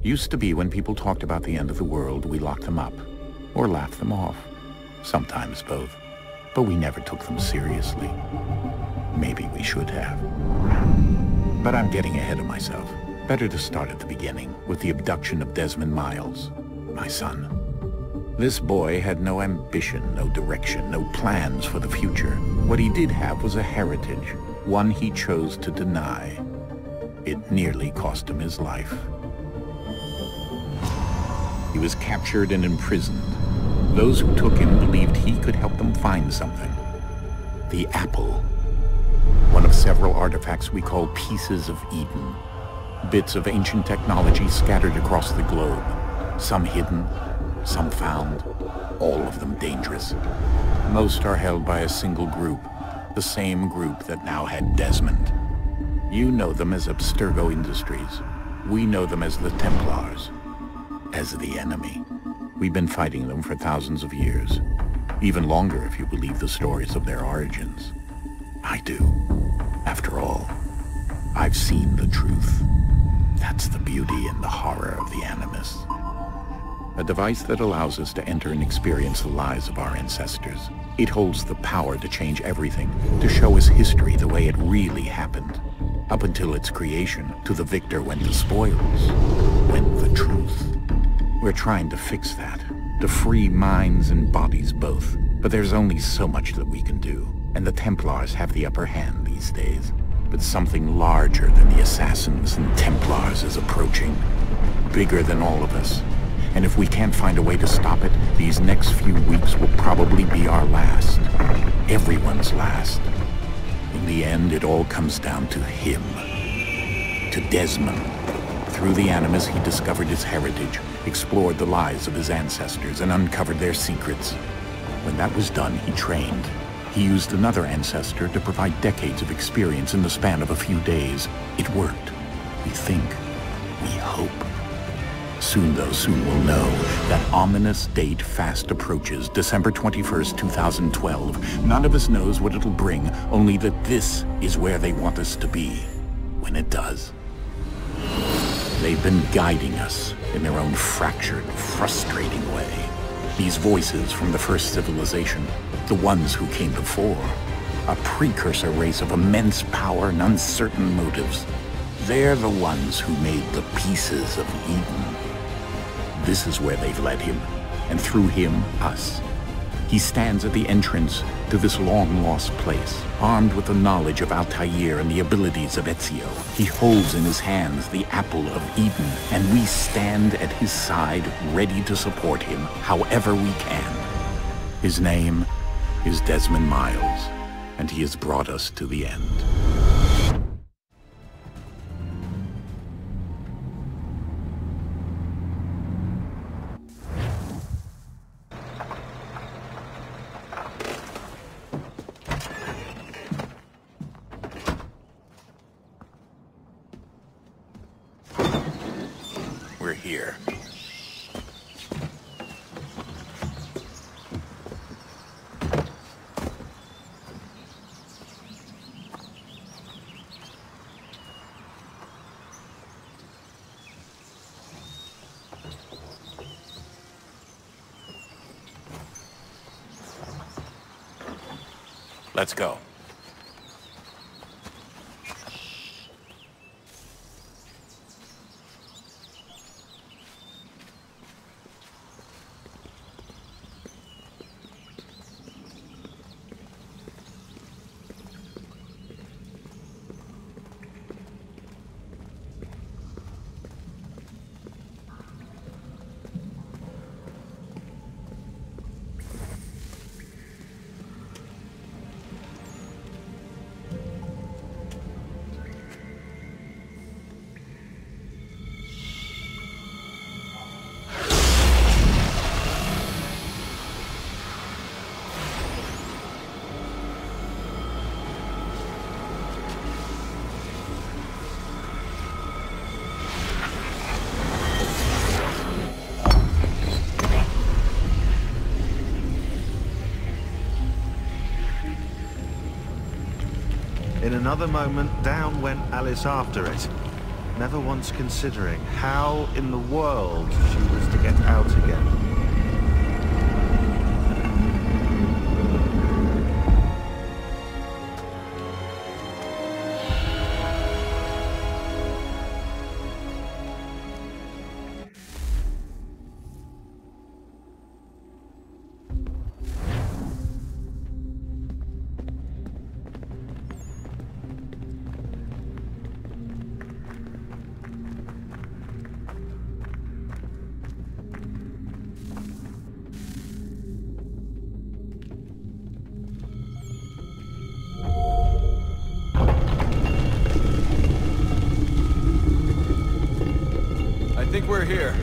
Used to be when people talked about the end of the world, we locked them up. Or laughed them off. Sometimes both. But we never took them seriously. Maybe we should have. But I'm getting ahead of myself. Better to start at the beginning, with the abduction of Desmond Miles, my son. This boy had no ambition, no direction, no plans for the future. What he did have was a heritage, one he chose to deny. It nearly cost him his life. He was captured and imprisoned. Those who took him believed he could help them find something. The apple. One of several artifacts we call pieces of Eden. Bits of ancient technology scattered across the globe. Some hidden, some found, all of them dangerous. Most are held by a single group, the same group that now had Desmond. You know them as Abstergo Industries. We know them as the Templars, as the enemy. We've been fighting them for thousands of years, even longer if you believe the stories of their origins. I do. After all, I've seen the truth. That's the beauty and the horror of the Animus. A device that allows us to enter and experience the lives of our ancestors. It holds the power to change everything, to show us history the way it really happened. Up until its creation, to the victor went the spoils, went the truth. We're trying to fix that, to free minds and bodies both. But there's only so much that we can do, and the Templars have the upper hand these days. But something larger than the Assassins and Templars is approaching, bigger than all of us. And if we can't find a way to stop it, these next few weeks will probably be our last. Everyone's last. In the end, it all comes down to him. To Desmond. Through the Animus, he discovered his heritage, explored the lives of his ancestors, and uncovered their secrets. When that was done, he trained. He used another ancestor to provide decades of experience in the span of a few days. It worked. We think. We hope. Soon, though, soon we'll know. That ominous date fast approaches, December 21st, 2012. None of us knows what it'll bring, only that this is where they want us to be, when it does. They've been guiding us in their own fractured, frustrating way. These voices from the first civilization, the ones who came before, a precursor race of immense power and uncertain motives. They're the ones who made the pieces of Eden. This is where they've led him, and through him, us. He stands at the entrance to this long-lost place, armed with the knowledge of Altair and the abilities of Ezio. He holds in his hands the apple of Eden, and we stand at his side, ready to support him however we can. His name is Desmond Miles, and he has brought us to the end. We're here. Let's go. In another moment, down went Alice after it. never once considering how in the world she was to get out again. I think we're here.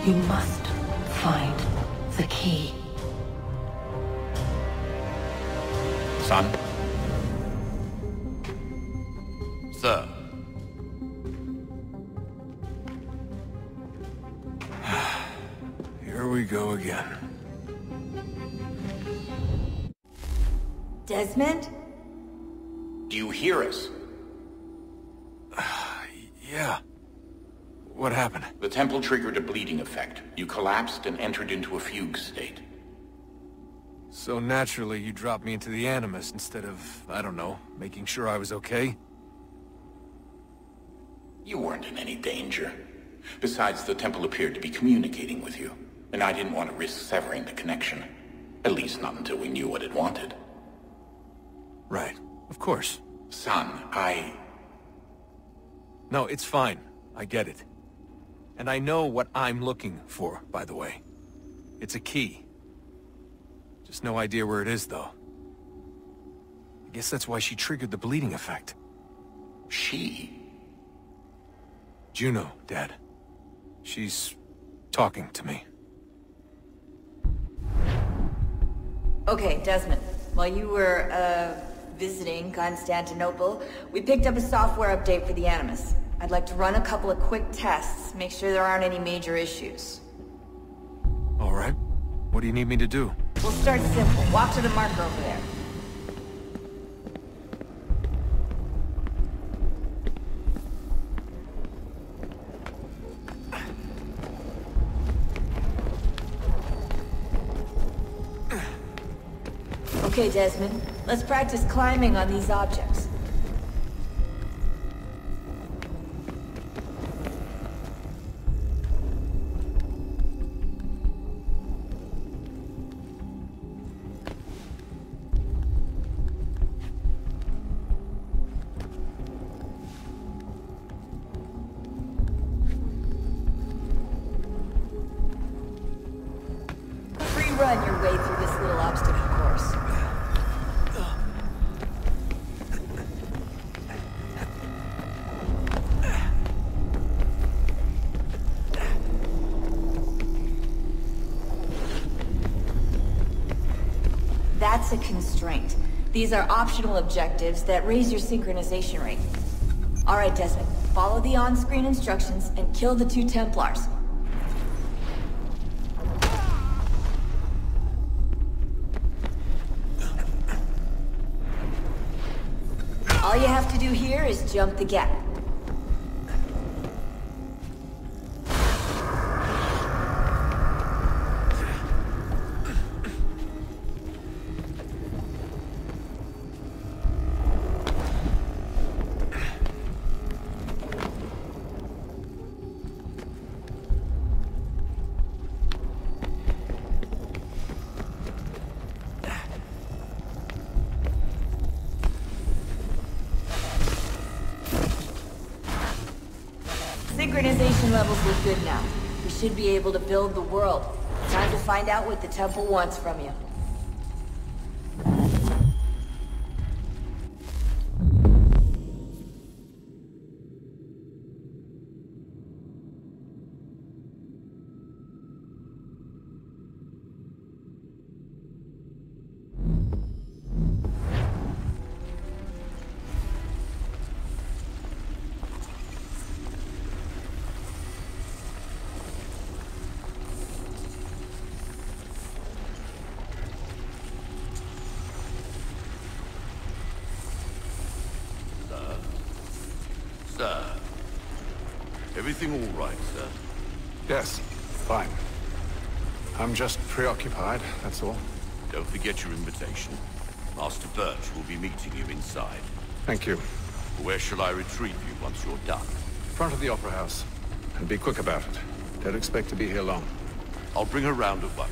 You must find the key. Son? Sir. Here we go again. Desmond? Do you hear us? Yeah. What happened? The temple triggered a bleeding effect. You collapsed and entered into a fugue state. So naturally, you dropped me into the Animus instead of, I don't know, making sure I was okay? You weren't in any danger. Besides, the temple appeared to be communicating with you, and I didn't want to risk severing the connection. At least not until we knew what it wanted. Right. Of course. Son, No, it's fine. I get it. And I know what I'm looking for, by the way. It's a key. Just no idea where it is, though. I guess that's why she triggered the bleeding effect. She? Juno, Dad. She's talking to me. Okay, Desmond. While you were, visiting Constantinople, we picked up a software update for the Animus. I'd like to run a couple of quick tests, make sure there aren't any major issues. All right. What do you need me to do? We'll start simple. Walk to the marker over there. Okay, Desmond. Let's practice climbing on these objects. Run your way through this little obstacle course. That's a constraint. These are optional objectives that raise your synchronization rate. Alright, Desmond. Follow the on-screen instructions and kill the 2 Templars. All you have to do here is jump the gap. Synchronization levels look good now. We should be able to build the world. Time to find out what the temple wants from you. Sir. Everything all right, sir? Yes, fine. I'm just preoccupied, that's all. Don't forget your invitation. Master Birch will be meeting you inside. Thank you. Where shall I retrieve you once you're done? Front of the Opera House. And be quick about it. Don't expect to be here long. I'll bring her round at once.